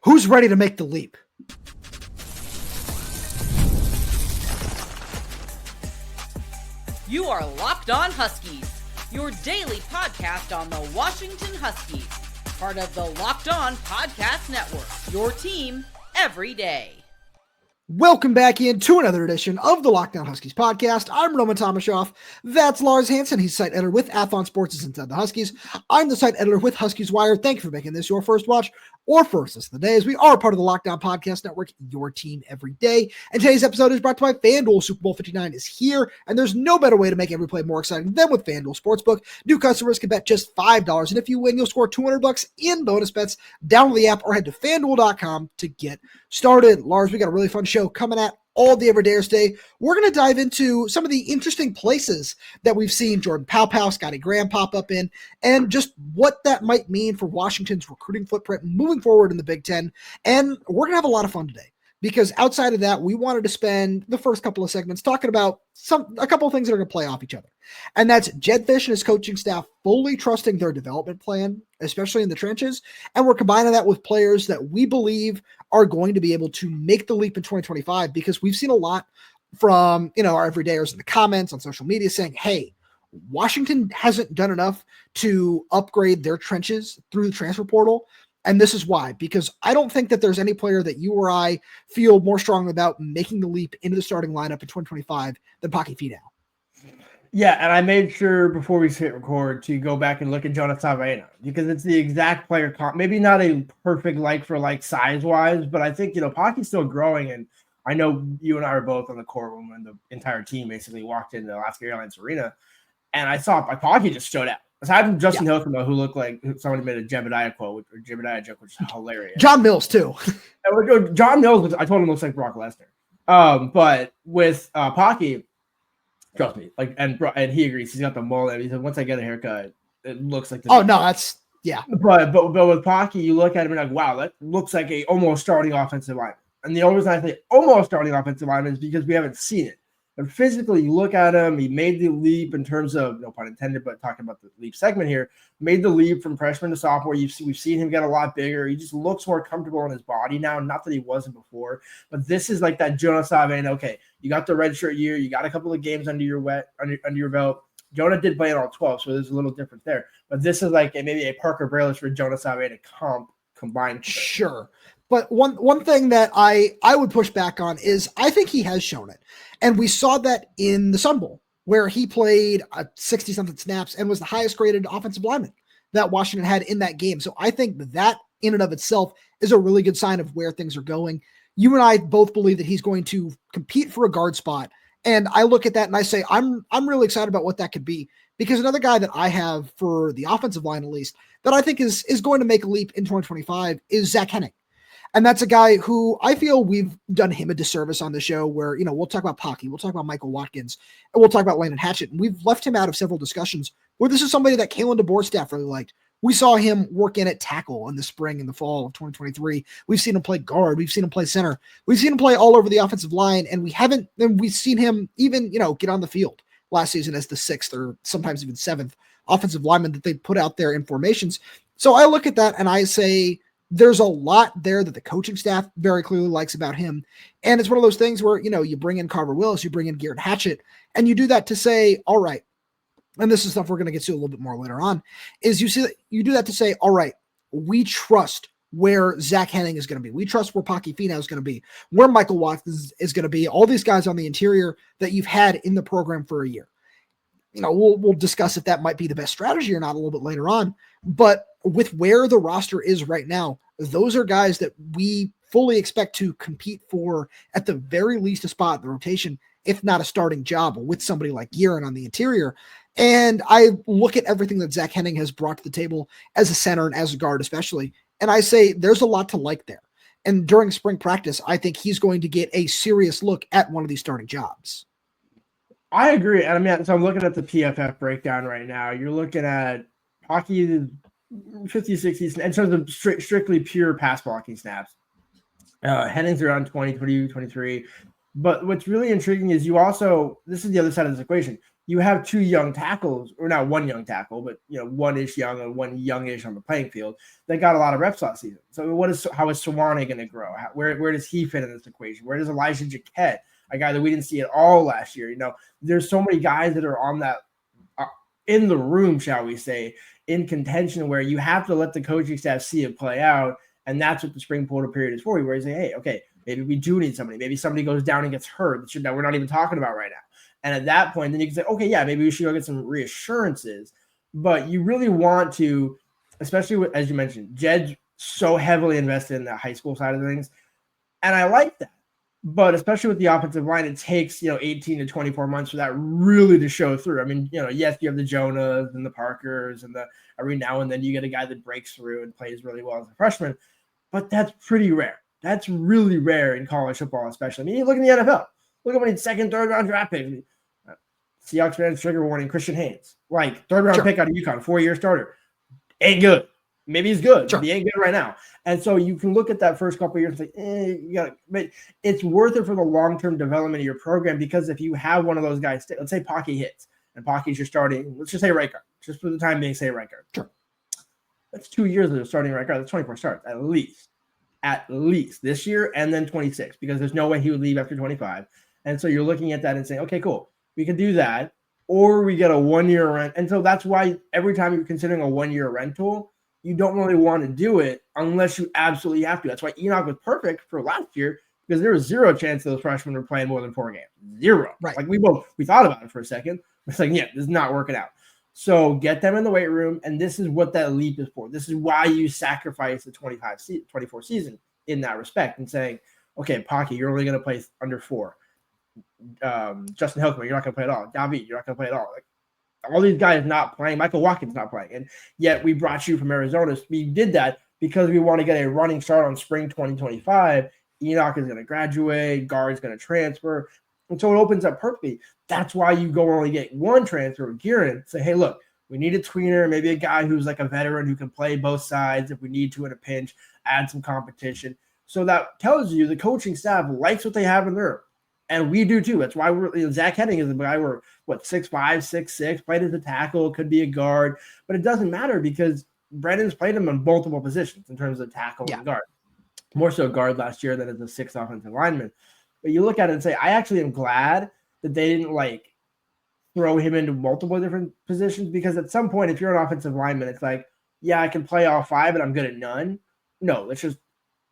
Who's ready to make the leap? You are Locked On Huskies, your daily podcast on the Washington Huskies, part of the Locked On Podcast Network, your team every day. Welcome back into another edition of the Locked On Huskies podcast. I'm Tomashoff. That's Lars Hanson. He's site editor with Athlon Sports' Inside the Huskies. I'm the site editor with Huskies Wire. Thank you for making this your first watch or first listen of the day, as we are part of the Locked On Podcast Network, your team every day. And today's episode is brought to you by FanDuel. Super Bowl 59 is here, and there's no better way to make every play more exciting than with FanDuel Sportsbook. New customers can bet just $5, and if you win, you'll score $200 in bonus bets. Download the app or head to FanDuel.com to get started. Lars, we got a really fun show coming at all the everydayers today. We're going to dive into some of the interesting places that we've seen Jordan Paopao, Scottie pop up in, and just what that might mean for Washington's recruiting footprint moving forward in the Big Ten. And we're going to have a lot of fun today, because outside of that, we wanted to spend the first couple of segments talking about a couple of things that are going to play off each other. And that's Jedd Fisch and his coaching staff fully trusting their development plan, especially in the trenches. And we're combining that with players that we believe are going to be able to make the leap in 2025, because we've seen a lot from, our everydayers in the comments on social media saying, hey, Washington hasn't done enough to upgrade their trenches through the transfer portal. And this is why, because I don't think that there's any player that you or I feel more strongly about making the leap into the starting lineup in 2025 than Paki Finau. Yeah, and I made sure before we hit record to go back and look at Jonathan, because it's the exact player comp. Maybe not a perfect like-for-like size-wise, but I think, Paki's still growing, and I know you and I were both on the courtroom when the entire team basically walked into the Alaska Airlines Arena, and I saw Paki just showed out. Aside from Justin Hilkema, who looked like somebody made a Jebediah quote, or Jebediah joke, which is hilarious. John Mills, too. John Mills, I told him looks like Brock Lesnar. But with Paki, trust me, and he agrees. He's got the mullet. He said, once I get a haircut, it looks like this. Oh, no, that's, yeah. But with Paki, you look at him and like, wow, that looks like a almost starting offensive lineman. And the only reason I say almost starting offensive lineman is because we haven't seen it. But physically, you look at him, he made the leap in terms of, no pun intended, but talking about the leap segment here, made the leap from freshman to sophomore. We've seen him get a lot bigger. He just looks more comfortable in his body now. Not that he wasn't before, but this is like that Jonah Savane. Okay, you got the redshirt year. You got a couple of games under your belt. Jonah did play in all 12, so there's a little difference there. But this is like maybe a Parker Bayless for Jonah Savane combined. Sure. But one thing that I would push back on is I think he has shown it. And we saw that in the Sun Bowl, where he played 60-something snaps and was the highest graded offensive lineman that Washington had in that game. So I think that in and of itself is a really good sign of where things are going. You and I both believe that he's going to compete for a guard spot. And I look at that and I say, I'm really excited about what that could be, because another guy that I have for the offensive line, at least, that I think is going to make a leap in 2025 is Zach Henning. And that's a guy who I feel we've done him a disservice on the show, where, we'll talk about Paki, we'll talk about Michael Watkins, and we'll talk about Landon Hatchett. And we've left him out of several discussions where this is somebody that Kalen DeBoer's staff really liked. We saw him work in at tackle in the spring and the fall of 2023. We've seen him play guard. We've seen him play center. We've seen him play all over the offensive line. And we've seen him even, get on the field last season as the 6th or sometimes even 7th offensive lineman that they put out there in formations. So I look at that and I say, there's a lot there that the coaching staff very clearly likes about him. And it's one of those things where, you bring in Carver Willis, you bring in Garrett Hatchett, and you do that to say, all right, and this is stuff we're going to get to a little bit more later on, is you do that to say, all right, we trust where Zach Henning is going to be. We trust where Paki Finau is going to be, where Michael Watkins is going to be, all these guys on the interior that you've had in the program for a year. We'll discuss if that might be the best strategy or not a little bit later on. But with where the roster is right now, those are guys that we fully expect to compete for at the very least a spot in the rotation, if not a starting job with somebody like Guerin on the interior. And I look at everything that Zach Henning has brought to the table as a center and as a guard especially, and I say there's a lot to like there. And during spring practice, I think he's going to get a serious look at one of these starting jobs. I agree. I mean, so I'm looking at the PFF breakdown right now. You're looking at Paki 50, 60 in terms of strictly pure pass blocking snaps. Henning's around 20, 23. But what's really intriguing is this is the other side of this equation. you have two young tackles, or not one young tackle, but one-ish young and one youngish on the playing field that got a lot of reps last season. So how is Sewanee going to grow? Where does he fit in this equation? Where does Elijah Jaquette, a guy that we didn't see at all last year? There's so many guys that are on that in the room, shall we say, in contention, where you have to let the coaching staff see it play out, and that's what the spring portal period is for. Where you say, hey, okay, maybe we do need somebody. Maybe somebody goes down and gets hurt that we're not even talking about right now. And at that point, then you can say, okay, yeah, maybe we should go get some reassurances. But you really want to, especially as you mentioned, Jedd's so heavily invested in the high school side of things. And I like that. But especially with the offensive line, it takes, 18 to 24 months for that really to show through. I mean, yes, you have the Jonas and the Parkers and every now and then you get a guy that breaks through and plays really well as a freshman. But that's pretty rare. That's really rare in college football, especially. I mean, you look in the NFL. Look at many second, third round draft picks. Seahawks fans, trigger warning, Christian Haynes. Like, third round pick out of UConn, 4-year starter. Ain't good. Maybe he's good. But he ain't good right now. And so you can look at that first couple of years and say, but it's worth it for the long-term development of your program, because if you have one of those guys, let's say Paki hits, and Paki's your starting, let's just say right guard. Just for the time being, say right guard. Sure. That's 2 years of starting right guard. That's 24 starts, at least this year, and then 26, because there's no way he would leave after 25. And so you're looking at that and saying, okay, cool. We can do that, or we get a 1-year rent. And so that's why every time you're considering a 1-year rental, you don't really want to do it unless you absolutely have to. That's why Enoch was perfect for last year, because there was zero chance those freshmen were playing more than 4 games. Zero. Right. Like we thought about it for a second. It's like, yeah, this is not working out. So get them in the weight room, and this is what that leap is for. This is why you sacrifice the 24 season in that respect, and saying, okay, Paki, you're only going to play under 4. Justin Hilkman, you're not going to play at all. David, you're not going to play at all. Like, all these guys not playing. Michael Watkins not playing. And yet we brought you from Arizona. We did that because we want to get a running start on spring 2025. Enoch is going to graduate. Guard's going to transfer. And so it opens up perfectly. That's why you go only get one transfer with Kieran. Say, hey, look, we need a tweener, maybe a guy who's like a veteran who can play both sides if we need to in a pinch, add some competition. So that tells you the coaching staff likes what they have in there. And we do too. That's why Zach Henning is a guy we're 6'5", 6'6", played as a tackle, could be a guard, but it doesn't matter because Brandon's played him on multiple positions in terms of tackle and guard. More so guard last year than as a 6th offensive lineman. But you look at it and say, I actually am glad that they didn't throw him into multiple different positions, because at some point, if you're an offensive lineman, it's like, yeah, I can play all 5 and I'm good at none. No, let's just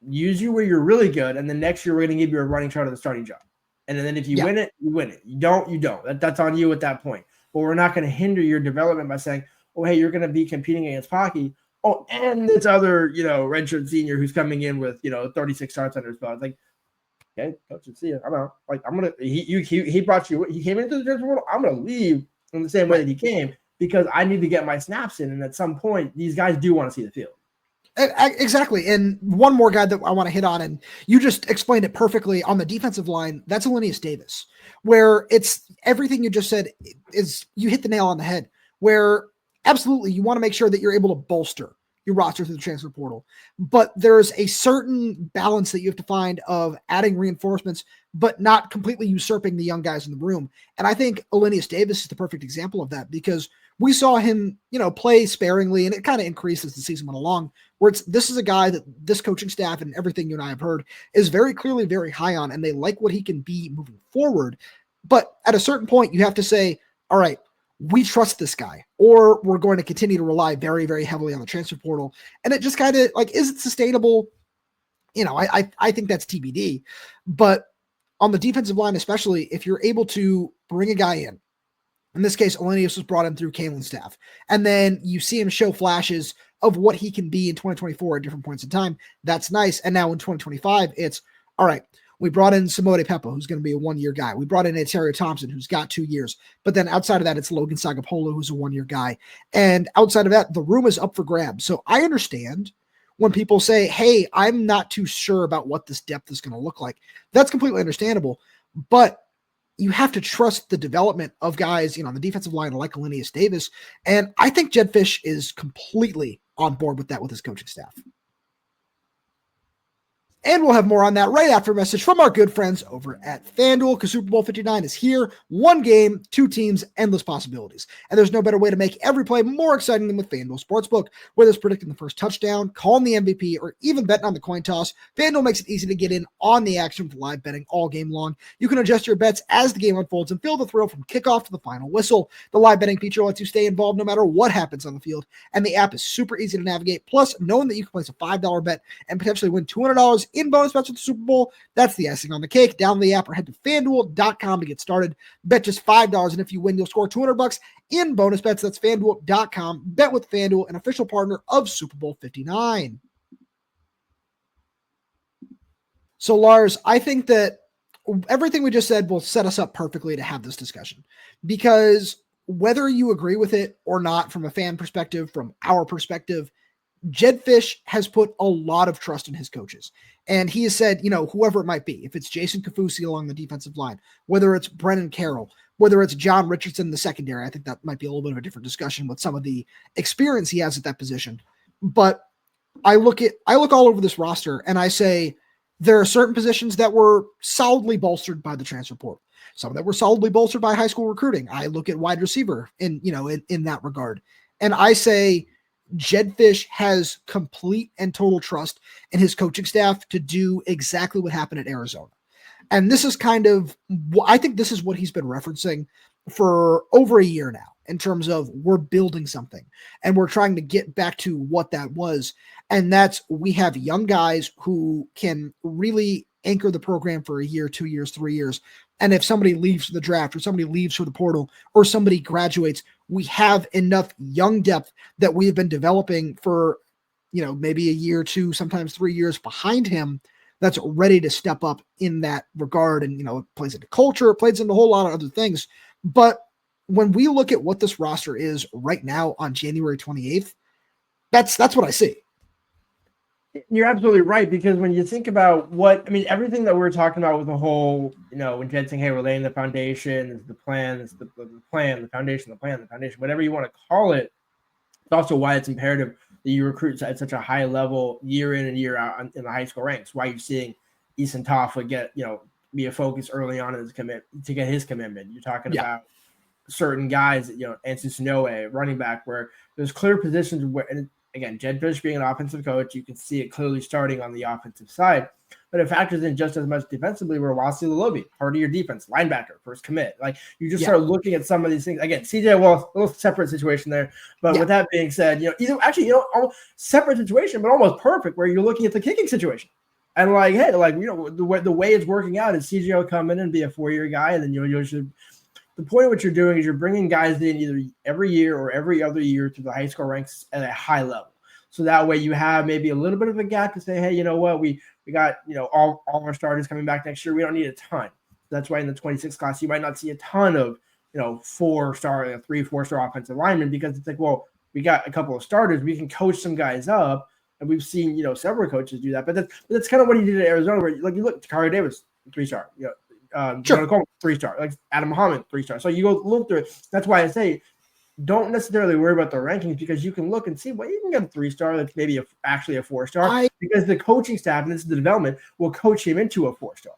use you where you're really good. And then next year, we're going to give you a running start of the starting job. And then if you win it, you win it. You don't, you don't. That's on you at that point. But we're not going to hinder your development by saying, oh, hey, you're going to be competing against Paki. Oh, and this other, redshirt senior who's coming in with, 36 starts under his belt. It's like, okay, coach, see you. I'm out. Like, I'm going to, he brought you, he came into the transfer portal. I'm going to leave in the same way that he came, because I need to get my snaps in. And at some point, these guys do want to see the field. Exactly. And one more guy that I want to hit on, and you just explained it perfectly on the defensive line, that's Elinneus Davis, where it's everything you just said is you hit the nail on the head, where absolutely you want to make sure that you're able to bolster your roster through the transfer portal, but there's a certain balance that you have to find of adding reinforcements, but not completely usurping the young guys in the room. And I think Elinneus Davis is the perfect example of that, because we saw him, play sparingly, and it kind of increased as the season went along, where this is a guy that this coaching staff and everything you and I have heard is very clearly very high on, and they like what he can be moving forward. But at a certain point, you have to say, all right, we trust this guy, or we're going to continue to rely very, very heavily on the transfer portal. And it just kind of is it sustainable? I think that's TBD. But on the defensive line, especially if you're able to bring a guy in this case, Elinneus was brought in through Kalen's staff, and then you see him show flashes of what he can be in 2024 at different points in time. That's nice. And now in 2025, it's all right. We brought in Simone Peppa, who's going to be a 1-year guy. We brought in Atario Thompson, who's got 2 years. But then outside of that, it's Logan Sagapolo, who's a 1-year guy. And outside of that, the room is up for grabs. So I understand when people say, hey, I'm not too sure about what this depth is going to look like. That's completely understandable. But you have to trust the development of guys, on the defensive line like Elinneus Davis. And I think Jedd Fisch is completely on board with that with his coaching staff. And we'll have more on that right after a message from our good friends over at FanDuel, because Super Bowl 59 is here. One game, two teams, endless possibilities. And there's no better way to make every play more exciting than with FanDuel Sportsbook. Whether it's predicting the first touchdown, calling the MVP, or even betting on the coin toss, FanDuel makes it easy to get in on the action with live betting all game long. You can adjust your bets as the game unfolds and feel the thrill from kickoff to the final whistle. The live betting feature lets you stay involved no matter what happens on the field, and the app is super easy to navigate. Plus, knowing that you can place a $5 bet and potentially win $200 in bonus bets with the Super Bowl, that's the icing on the cake. Download the app or head to FanDuel.com to get started. Bet just $5, and if you win, you'll score $200 in bonus bets. That's FanDuel.com. Bet with FanDuel, an official partner of Super Bowl 59. So, Lars, I think that everything we just said will set us up perfectly to have this discussion, because whether you agree with it or not from a fan perspective, from our perspective, Jedd Fisch has put a lot of trust in his coaches. And he has said, whoever it might be, if it's Jason Kaufusi along the defensive line, whether it's Brennan Carroll, whether it's John Richardson in the secondary, I think that might be a little bit of a different discussion with some of the experience he has at that position. But I look all over this roster and I say there are certain positions that were solidly bolstered by the transfer portal. Some that were solidly bolstered by high school recruiting. I look at wide receiver in that regard. And I say Jedd Fisch has complete and total trust in his coaching staff to do exactly what happened at Arizona. And this is I think this is what he's been referencing for over a year now, in terms of we're building something and we're trying to get back to what that was. And that's, we have young guys who can really anchor the program for a year, 2 years, 3 years. And if somebody leaves for the draft or somebody leaves for the portal or somebody graduates, we have enough young depth that we have been developing for, maybe a year, 2, sometimes 3 years behind him, that's ready to step up in that regard. And, it plays into culture, it plays into a whole lot of other things. But when we look at what this roster is right now on January 28th, that's what I see. You're absolutely right, because when you think about everything that we're talking about with the whole, when Jedd's saying, hey, we're laying the foundation, it's the plan, it's the plan, the foundation, whatever you want to call it. It's also why it's imperative that you recruit at such a high level year in and year out in the high school ranks. Why you're seeing Easton Toffa get, be a focus early on in his to get his commitment. You're talking about certain guys, Ansu Sanoe, running back, where there's clear positions where, and again, Jedd Fisch being an offensive coach, you can see it clearly starting on the offensive side, but it factors in just as much defensively, where Wasi Lalobi, part of your defense, linebacker, first commit. Like, you just start looking at some of these things. Again, CJ, a little separate situation there. But with that being said, separate situation, but almost perfect, where you're looking at the kicking situation. And the way it's working out is CJ will come in and be a 4-year guy, and then the point of what you're doing is you're bringing guys in either every year or every other year to the high school ranks at a high level. So that way you have maybe a little bit of a gap to say, hey, you know what, we got, all our starters coming back next year. We don't need a ton. That's why in the 26 class, you might not see a ton of, 4-star, 3-4-star offensive linemen, because it's like, well, we got a couple of starters. We can coach some guys up. And we've seen, several coaches do that. But that's kind of what he did at Arizona, where you look, Takario Davis, 3-star, Jonah Coleman, 3-star, like Adam Muhammad, 3-star. So you go look through it. That's why I say, don't necessarily worry about the rankings, because you can look and see, well, you can get a 3-star that's maybe actually a 4-star, because the coaching staff, and this is the development, will coach him into a 4-star.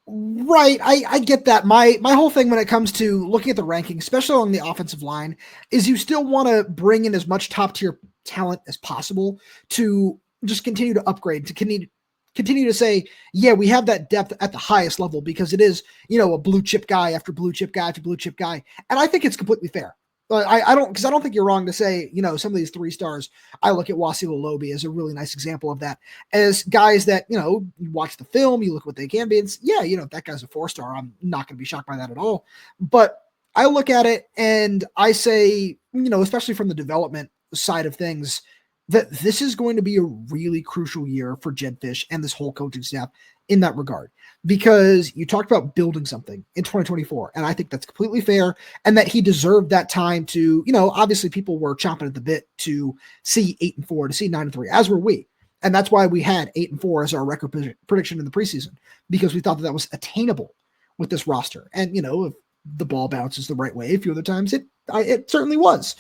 Right. I get that. My whole thing when it comes to looking at the rankings, especially on the offensive line, is you still want to bring in as much top tier talent as possible to just continue to upgrade, to continue to say, yeah, we have that depth at the highest level, because it is, a blue chip guy after blue chip guy after blue chip guy. And I think it's completely fair. I don't think you're wrong to say, some of these 3-stars, I look at Wasi Lalobi as a really nice example of that, as guys that, you watch the film, you look what they can be, and if that guy's a 4-star, I'm not going to be shocked by that at all. But I look at it and I say, especially from the development side of things, that this is going to be a really crucial year for Jedd Fisch and this whole coaching staff in that regard, because you talked about building something in 2024, and I think that's completely fair, and that he deserved that time to, obviously people were chomping at the bit to see 8-4, to see 9-3, as were we. And that's why we had 8-4 as our record prediction in the preseason, because we thought that was attainable with this roster. And, if the ball bounces the right way, a few other times it certainly was.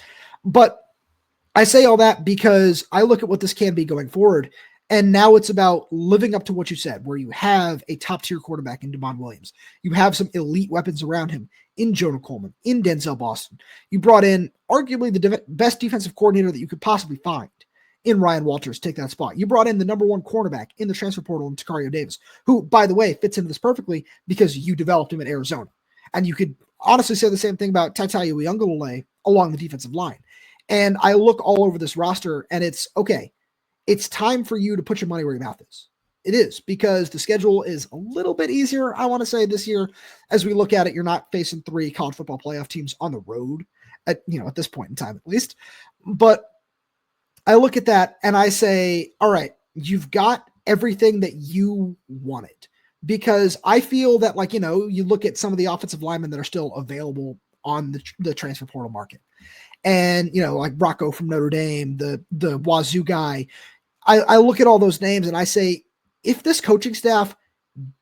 But I say all that because I look at what this can be going forward, And now it's about living up to what you said, where you have a top-tier quarterback in Damon Williams. You have some elite weapons around him in Jonah Coleman, in Denzel Boston. You brought in arguably the best defensive coordinator that you could possibly find in Ryan Walters, take that spot. You brought in the number one cornerback in the transfer portal in Takario Davis, who, by the way, fits into this perfectly because you developed him at Arizona. And you could honestly say the same thing about Taitayu Uyunglele along the defensive line. And I look all over this roster, and it's, okay, it's time for you to put your money where your mouth is. It is, because the schedule is a little bit easier, I want to say, this year. As we look at it, you're not facing 3 college football playoff teams on the road at this point in time, at least. But I look at that and I say, all right, you've got everything that you wanted, because I feel that, like, you look at some of the offensive linemen that are still available on the transfer portal market, and, like Rocco from Notre Dame, the Wazoo guy. I look at all those names and I say, if this coaching staff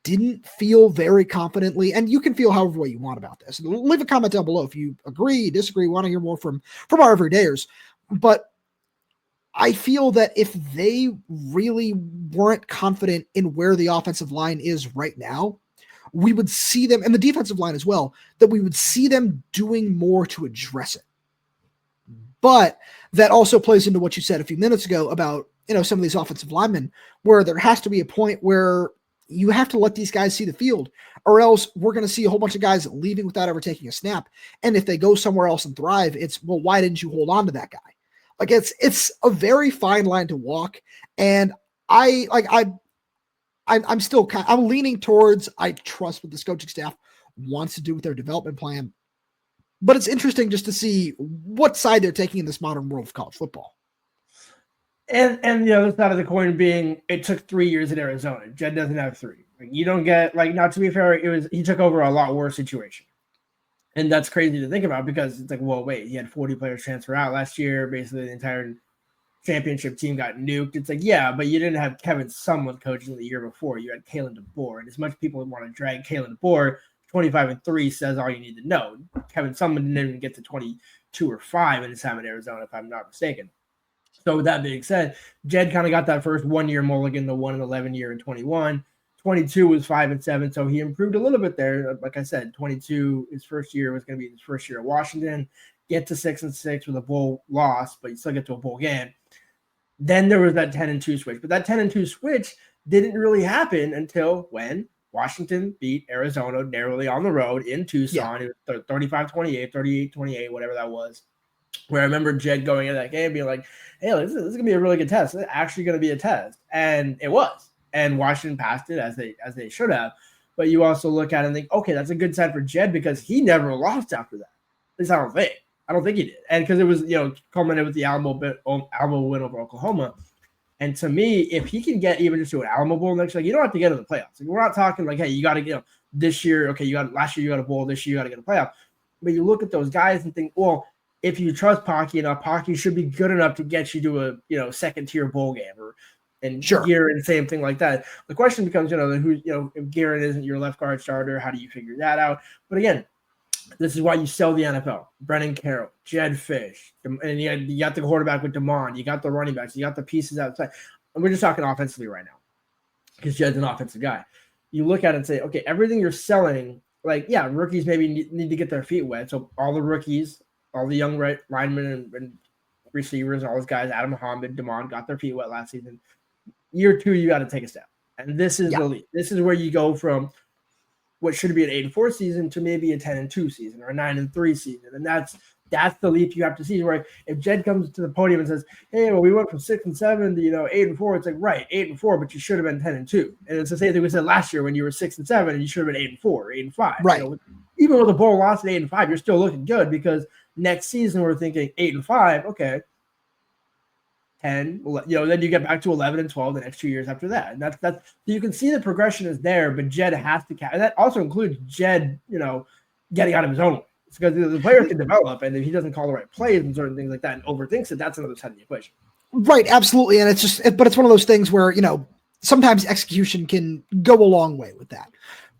didn't feel very confidently, and you can feel however way you want about this, leave a comment down below if you agree, disagree, want to hear more from our everydayers. But I feel that if they really weren't confident in where the offensive line is right now, we would see them, and the defensive line as well, that we would see them doing more to address it. But that also plays into what you said a few minutes ago about, some of these offensive linemen, where there has to be a point where you have to let these guys see the field, or else we're going to see a whole bunch of guys leaving without ever taking a snap. And if they go somewhere else and thrive, it's, well, why didn't you hold on to that guy? Like, it's a very fine line to walk. And I'm leaning towards, I trust what this coaching staff wants to do with their development plan. But it's interesting just to see what side they're taking in this modern world of college football. And the other side of the coin being, it took 3 years in Arizona. Jedd doesn't have 3. Like, you don't get, like, now to be fair, he took over a lot worse situation. And that's crazy to think about, because it's like, well, wait, he had 40 players transfer out last year. Basically, the entire championship team got nuked. It's like, yeah, but you didn't have Kevin Sumlin coaching the year before. You had Kalen DeBoer. And as much people want to drag Kalen DeBoer, 25-3 says all you need to know. Kevin Sumlin didn't even get to 22 or 5 in his time in Arizona, if I'm not mistaken. So with that being said, Jedd kind of got that first 1 year mulligan, the 1-11 year in 21. 22 was 5-7, so he improved a little bit there. Like I said, 22, his first year was going to be his first year at Washington. Get to 6-6 with a bowl loss, but you still get to a bowl game. Then there was that 10-2 switch, but that 10-2 switch didn't really happen until when Washington beat Arizona narrowly on the road in Tucson. Yeah. It was 35-28, 38-28, whatever that was. Where I remember Jedd going into that game being like, hey, this is going to be a really good test. It's actually going to be a test. And it was. And Washington passed it as they should have. But you also look at it and think, okay, that's a good sign for Jedd, because he never lost after that. At least I don't think. I don't think he did. And because it was, culminated with the Alamo win over Oklahoma. And to me, if he can get even just to an Alamo Bowl next year, like, you don't have to get in the playoffs. Like, we're not talking like, hey, you got to, this year, okay, last year you got a bowl, this year you got to get a playoff. But you look at those guys and think, well, if you trust Paki enough, Paki should be good enough to get you to a second tier bowl game, and sure. Guerin, same thing like that. The question becomes, if Guerin isn't your left guard starter, how do you figure that out? But again, this is why you sell the NFL. Brennan Carroll, Jedd Fisch, and you got the quarterback with Damon, you got the running backs, you got the pieces outside. And we're just talking offensively right now, because Jedd's an offensive guy. You look at it and say, okay, everything you're selling, like, yeah, rookies maybe need to get their feet wet. So all the rookies, all the young linemen and receivers, all those guys, Adam Muhammad, Damon, got their feet wet last season. Year 2, you got to take a step. And this is elite. This is where you go from what should be an 8-4 season to maybe a 10-2 season or a 9-3 season. And that's the leap you have to see. Where if Jedd comes to the podium and says, hey, well, we went from 6-7 to 8-4, it's like, right, 8-4, but you should have been 10-2. And it's the same thing we said last year when you were 6-7 and you should have been 8-4, 8-5. Right. Even with a bowl loss at 8-5, you're still looking good, because next season we're thinking 8-5, okay. 10, then you get back to 11-12 the next 2 years after that. And that's you can see the progression is there, but Jedd has to and that also includes Jedd, getting out of his own way. It's because the player can develop, and if he doesn't call the right plays and certain things like that and overthinks it, that's another side of the equation. Right, absolutely. And but it's one of those things where, sometimes execution can go a long way with that,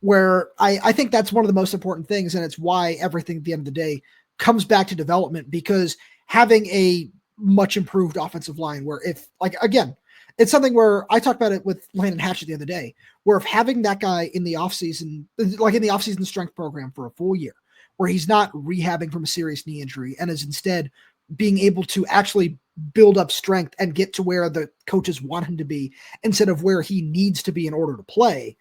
where I think that's one of the most important things. And it's why everything at the end of the day comes back to development, because having a much improved offensive line, where if, like, again, it's something where I talked about it with Landon Hatchett the other day, where if having that guy in the offseason, like in the offseason strength program for a full year, where he's not rehabbing from a serious knee injury and is instead being able to actually build up strength and get to where the coaches want him to be instead of where he needs to be in order to play,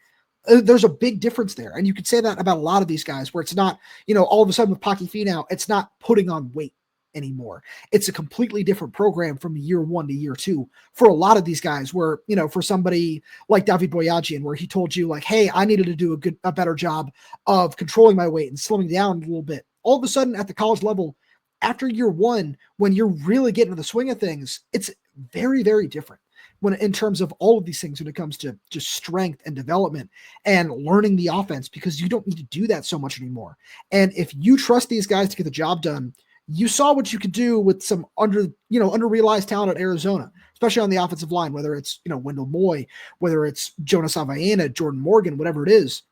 there's a big difference there. And you could say that about a lot of these guys where it's not, all of a sudden with Paki Finau, it's not putting on weight anymore. It's a completely different program from year 1 to year 2 for a lot of these guys where, for somebody like David Boyajian, where he told you like, hey, I needed to do a better job of controlling my weight and slowing down a little bit. All of a sudden at the college level, after year 1, when you're really getting to the swing of things, it's very, very different when in terms of all of these things, when it comes to just strength and development and learning the offense, because you don't need to do that so much anymore. And if you trust these guys to get the job done, you saw what you could do with some underrealized talent at Arizona, especially on the offensive line, whether it's, Wendell Moy, whether it's Jonas Avayana, Jordan Morgan, whatever it is.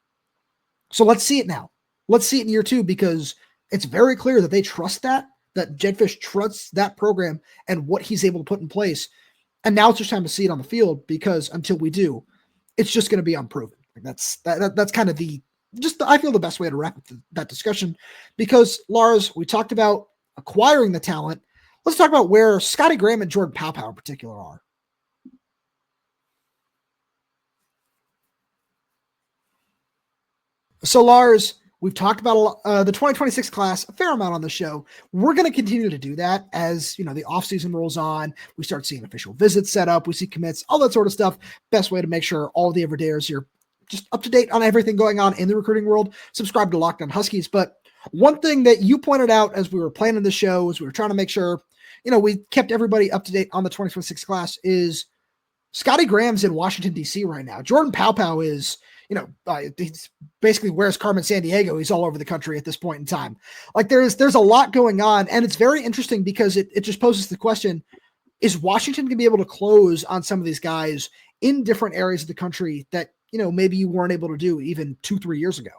So let's see it now. Let's see it in year 2, because it's very clear that they trust that Jedd Fisch trusts that program and what he's able to put in place. And now it's just time to see it on the field, because until we do, it's just going to be unproven. That's kind of I feel the best way to wrap up that discussion, because Lars, we talked about acquiring the talent. Let's talk about where Scottie Graham and Jordan Paopao in particular are. So Lars, we've talked about the 2026 class a fair amount on the show. We're going to continue to do that as, the offseason rolls on. We start seeing official visits set up. We see commits, all that sort of stuff. Best way to make sure all the everydayers here just up to date on everything going on in the recruiting world. Subscribe to Locked On Huskies. But one thing that you pointed out as we were planning the show, as we were trying to make sure, we kept everybody up to date on the 2026 class, is Scottie Graham's in Washington, D.C. right now. Jordan Paopao is, he's basically where's Carmen Sandiego. He's all over the country at this point in time. Like there's a lot going on, and it's very interesting because it just poses the question, is Washington going to be able to close on some of these guys in different areas of the country that, maybe you weren't able to do even 2-3 years ago?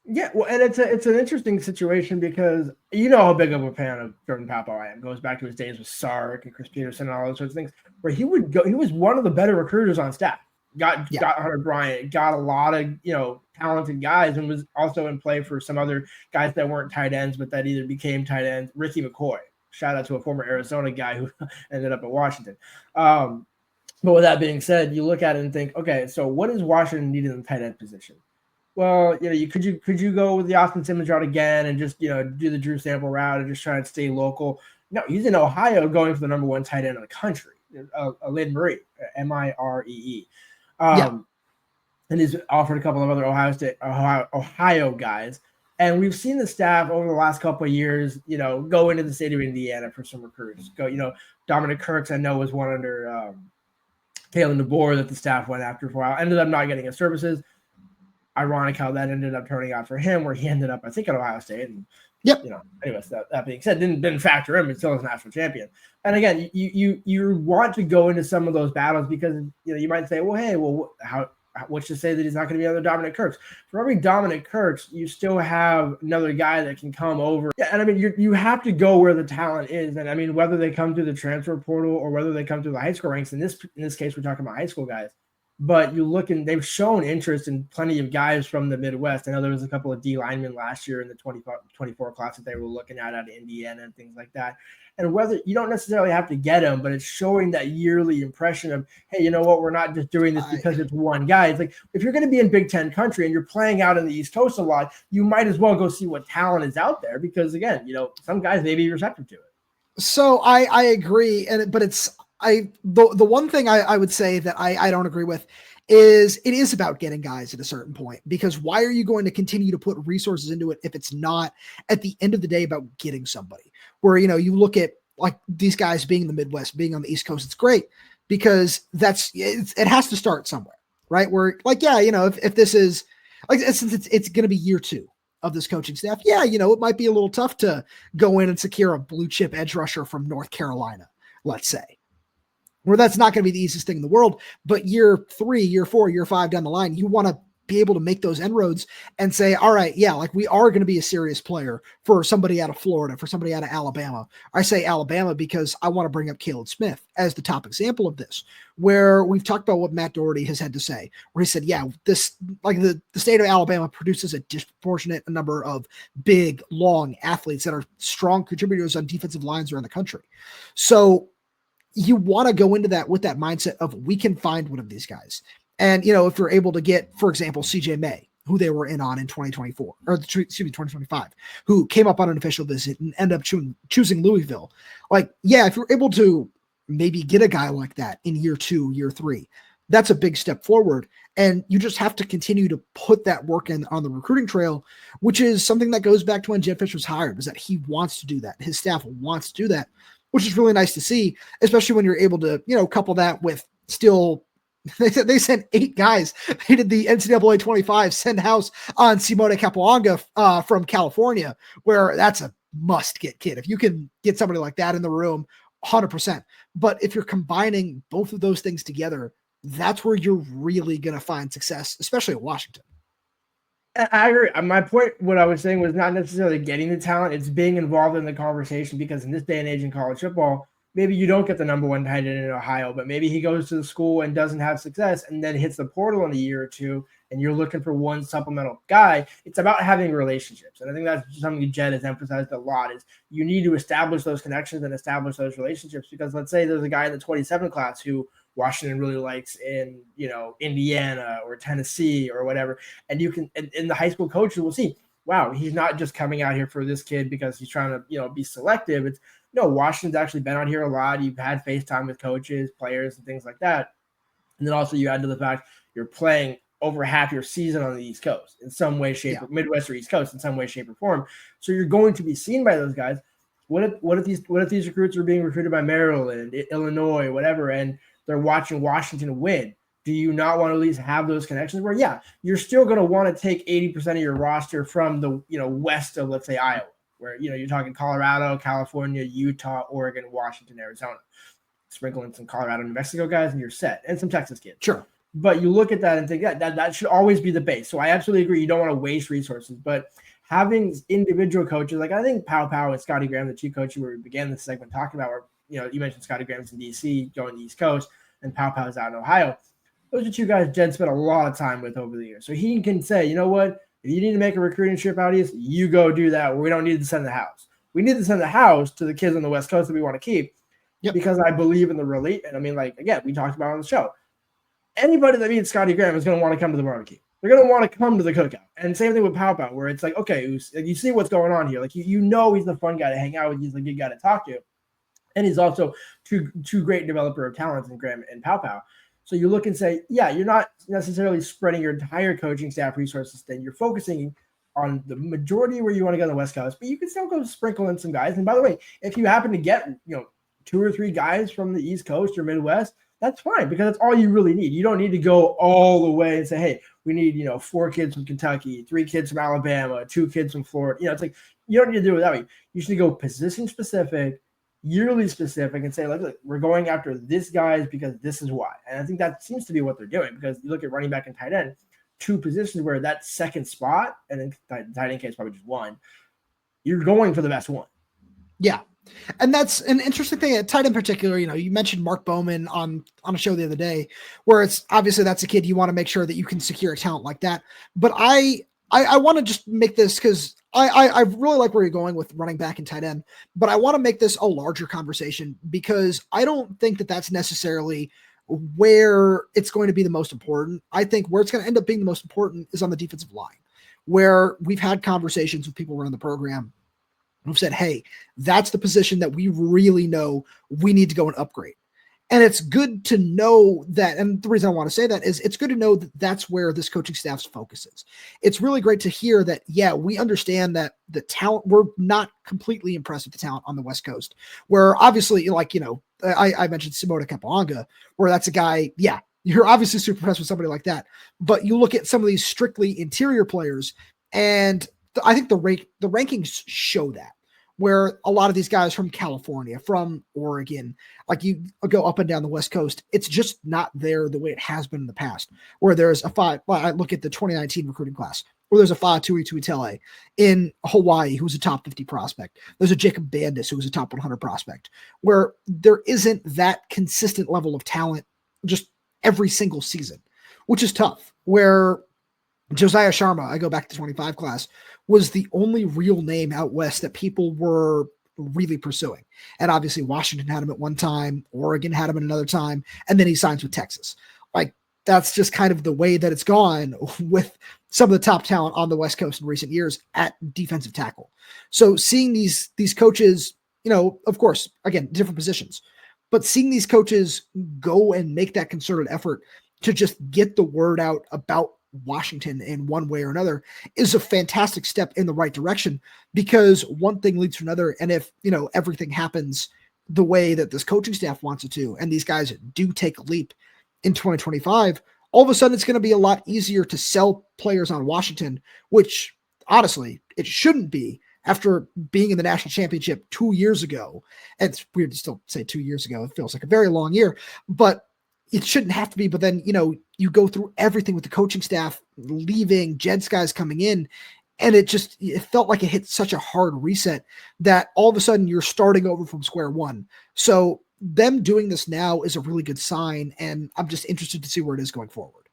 Yeah, well, and it's an interesting situation because how big of a fan of Jordan Paopao I am. It goes back to his days with Sark and Chris Peterson and all those sorts of things, where he was one of the better recruiters on staff. Got Hunter Bryant, got a lot of talented guys, and was also in play for some other guys that weren't tight ends, but that either became tight ends. Ricky McCoy, shout out to a former Arizona guy who ended up at Washington. But with that being said, you look at it and think, okay, so what does Washington need in the tight end position? Well, could you go with the Austin Simmons route again and just do the Drew Sample route and just try and stay local? No, he's in Ohio going for the number 1 tight end in the country, Lynn Murray, Miree. And he's offered a couple of other Ohio guys. And we've seen the staff over the last couple of years, go into the state of Indiana for some recruits. Dominic Kirks, I know, was one under Kalen DeBoer that the staff went after for a while. Ended up not getting his services. Ironic how that ended up turning out for him, where he ended up, I think, at Ohio State. And anyways, that being said, didn't factor in, but still is national champion. And again, you want to go into some of those battles because you might say, well, hey, what's to say that he's not going to be another Dominic Kirks? For every Dominic Kirks, you still have another guy that can come over. Yeah, and I mean, you have to go where the talent is. And I mean, whether they come through the transfer portal or whether they come through the high school ranks. In this case, we're talking about high school guys. But you look and they've shown interest in plenty of guys from the Midwest. I know there was a couple of D linemen last year in the 24 class that they were looking at out of Indiana and things like that. And whether you don't necessarily have to get them, but it's showing that yearly impression of, hey, you know what, we're not just doing this because it's one guy. It's like, if you're going to be in Big Ten country and you're playing out in the East Coast a lot, you might as well go see what talent is out there because, again, some guys may be receptive to it. So I agree. But it's, the one thing I would say that I don't agree with is it is about getting guys at a certain point, because why are you going to continue to put resources into it if it's not at the end of the day about getting somebody where, you look at like these guys being in the Midwest, being on the East Coast, it's great because it has to start somewhere, right? Where like, yeah, if this is like, since it's going to be year 2 of this coaching staff, yeah, it might be a little tough to go in and secure a blue chip edge rusher from North Carolina, let's say. Where that's not going to be the easiest thing in the world, but year 3, year 4, year 5 down the line, you want to be able to make those inroads and say, all right, yeah, like we are going to be a serious player for somebody out of Florida, for somebody out of Alabama. I say Alabama because I want to bring up Caleb Smith as the top example of this, where we've talked about what Matt Doherty has had to say, where he said, yeah, this, like the state of Alabama produces a disproportionate number of big, long athletes that are strong contributors on defensive lines around the country. So you want to go into that with that mindset of we can find one of these guys. And, if you're able to get, for example, CJ May, who they were in 2024, or 2025, who came up on an official visit and ended up choosing Louisville. Like, yeah, if you're able to maybe get a guy like that in year 2, year 3, that's a big step forward. And you just have to continue to put that work in on the recruiting trail, which is something that goes back to when Jedd Fisch was hired, is that he wants to do that. His staff wants to do that, which is really nice to see, especially when you're able to, couple that with still. They sent 8 guys. They did the NCAA 25 send house on Simone Capuanga from California, where that's a must-get kid. If you can get somebody like that in the room, 100%. But if you're combining both of those things together, that's where you're really going to find success, especially at Washington. I agree. My point, what I was saying, was not necessarily getting the talent. It's being involved in the conversation, because in this day and age in college football, maybe you don't get the number 1 tight end in Ohio, but maybe he goes to the school and doesn't have success and then hits the portal in a year or 2, and you're looking for one supplemental guy. It's about having relationships. And I think that's something Jedd has emphasized a lot, is you need to establish those connections and establish those relationships, because let's say there's a guy in the 27 class who Washington really likes in, Indiana or Tennessee or whatever. And you can, and the high school coaches will see, wow, he's not just coming out here for this kid because he's trying to, be selective. It's, Washington's actually been out here a lot. You've had FaceTime with coaches, players, and things like that. And then also you add to the fact you're playing over half your season on the East Coast in some way, shape, or Midwest or East Coast in some way, shape, or form. So you're going to be seen by those guys. What if these recruits are being recruited by Maryland, Illinois, whatever, and they're watching Washington win? Do you not want to at least have those connections where, you're still going to want to take 80% of your roster from the, west of, let's say, Iowa, where, you're talking Colorado, California, Utah, Oregon, Washington, Arizona. Sprinkle in some Colorado, New Mexico guys, and you're set, and some Texas kids. Sure. But you look at that and think that should always be the base. So I absolutely agree. You don't want to waste resources, but having individual coaches, like I think Paopao and Scottie Graham, the 2 coaches where we began this segment talking about, where, you mentioned Scottie Graham's in DC, going to the East Coast, and Paopao's out in Ohio. Those are 2 guys Jedd spent a lot of time with over the years. So he can say, you know what? If you need to make a recruiting trip out east, you go do that. We don't need to send the house. We need to send the house to the kids on the West Coast that we want to keep, because I believe in the relate. And I mean, like, again, we talked about on the show, anybody that meets Scottie Graham is going to want to come to the barbecue. They're going to want to come to the cookout. And same thing with Paopao, where it's like, okay, you see what's going on here. Like, he's the fun guy to hang out with. He's the good guy to talk to. And he's also two great developer of talents in Graham and Paopao. So you look and say, you're not necessarily spreading your entire coaching staff resources thin. You're focusing on the majority where you want to go on the West Coast, but you can still go sprinkle in some guys. And by the way, if you happen to get, 2 or 3 guys from the East Coast or Midwest, that's fine, because that's all you really need. You don't need to go all the way and say, hey, we need, 4 kids from Kentucky, 3 kids from Alabama, 2 kids from Florida. It's like, you don't need to do it that way. You should go position specific, yearly specific, and say, look, we're going after this guys because this is why. And I think that seems to be what they're doing, because you look at running back and tight end, 2 positions where that second spot, and in tight end case probably just 1, you're going for the best one. Yeah. And that's an interesting thing at tight end in particular. You mentioned Mark Bowman on a show the other day, where it's obviously that's a kid you want to make sure that you can secure a talent like that. But I want to just make this, because I really like where you're going with running back and tight end, but I want to make this a larger conversation, because I don't think that that's necessarily where it's going to be the most important. I think where it's going to end up being the most important is on the defensive line, where we've had conversations with people running the program who've said, hey, that's the position that we really know we need to go and upgrade. And it's good to know that. And the reason I want to say that is it's good to know that that's where this coaching staff's focus is. It's really great to hear that, we understand that the talent, we're not completely impressed with the talent on the West Coast, where obviously, I mentioned Simone Capuanga, where that's a guy, you're obviously super impressed with somebody like that. But you look at some of these strictly interior players, and I think the rankings show that, where a lot of these guys from California, from Oregon, like you go up and down the West Coast, it's just not there the way it has been in the past, where there's I look at the 2019 recruiting class, where there's a Finau Tuitele in Hawaii who's a top 50 prospect. There's a Jacob Bandis who was a top 100 prospect, where there isn't that consistent level of talent just every single season, which is tough. Where Josiah Sharma, I go back to 25 class, was the only real name out west that people were really pursuing. And obviously Washington had him at one time, Oregon had him at another time, and then he signs with Texas. Like, that's just kind of the way that it's gone with some of the top talent on the West Coast in recent years at defensive tackle. So seeing these coaches, of course, again, different positions, but seeing these coaches go and make that concerted effort to just get the word out about Washington in one way or another is a fantastic step in the right direction, because one thing leads to another. And if, everything happens the way that this coaching staff wants it to, and these guys do take a leap in 2025, all of a sudden it's going to be a lot easier to sell players on Washington, which honestly, it shouldn't be after being in the national championship 2 years ago. And it's weird to still say 2 years ago. It feels like a very long year, but it shouldn't have to be. But then, you go through everything with the coaching staff leaving, Jedd's guys coming in, and it felt like it hit such a hard reset that all of a sudden you're starting over from square one. So them doing this now is a really good sign, and I'm just interested to see where it is going forward.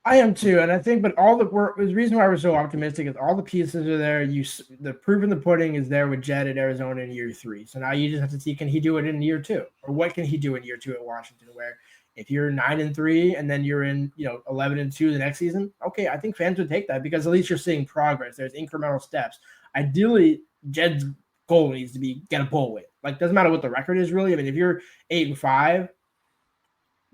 I am too, and I think, but the reason why we're so optimistic is all the pieces are there. The proof in the pudding is there with Jedd at Arizona in year 3. So now you just have to see, can he do it in year 2, or what can he do in year 2 at Washington? Where if you're 9-3 and then you're in 11-2 the next season, okay, I think fans would take that, because at least you're seeing progress. There's incremental steps. Ideally, Jedd's goal needs to be get a bowl win. Like, doesn't matter what the record is really. I mean, if you're 8-5.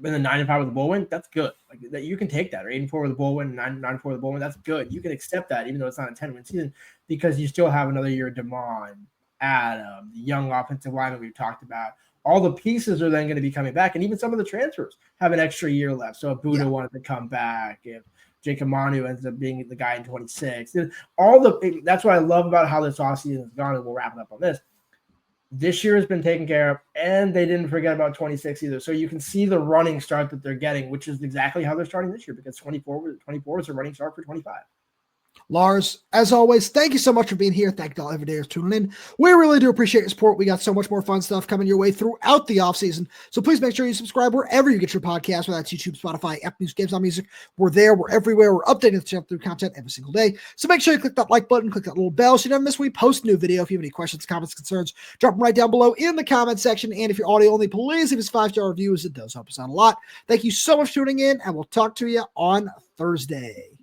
And then 9-5 with a bowl win, that's good. Like, that you can take that, or 8-4 with a bowl win, 9-4 with a bowl win, that's good. You can accept that, even though it's not a 10-win season, because you still have another year of Damon, Adam, the young offensive lineman we've talked about. All the pieces are then going to be coming back, and even some of the transfers have an extra year left. So if Buddha wanted to come back, if Jacob Manu ends up being the guy in 26, that's what I love about how this offseason has gone, and we'll wrap it up on this. This year has been taken care of, and they didn't forget about 26 either. So you can see the running start that they're getting, which is exactly how they're starting this year, because 24 is a running start for 25. Lars, as always, thank you so much for being here. Thank you to all every day for tuning in. We really do appreciate your support. We got so much more fun stuff coming your way throughout the offseason. So please make sure you subscribe wherever you get your podcast, whether that's YouTube, Spotify, Apple Music, Games on Music. We're there. We're everywhere. We're updating the channel through content every single day. So make sure you click that like button, click that little bell so you never miss when we post a new video. If you have any questions, comments, concerns, drop them right down below in the comment section. And if you're audio only, please leave us 5-star reviews. It does help us out a lot. Thank you so much for tuning in, and we'll talk to you on Thursday.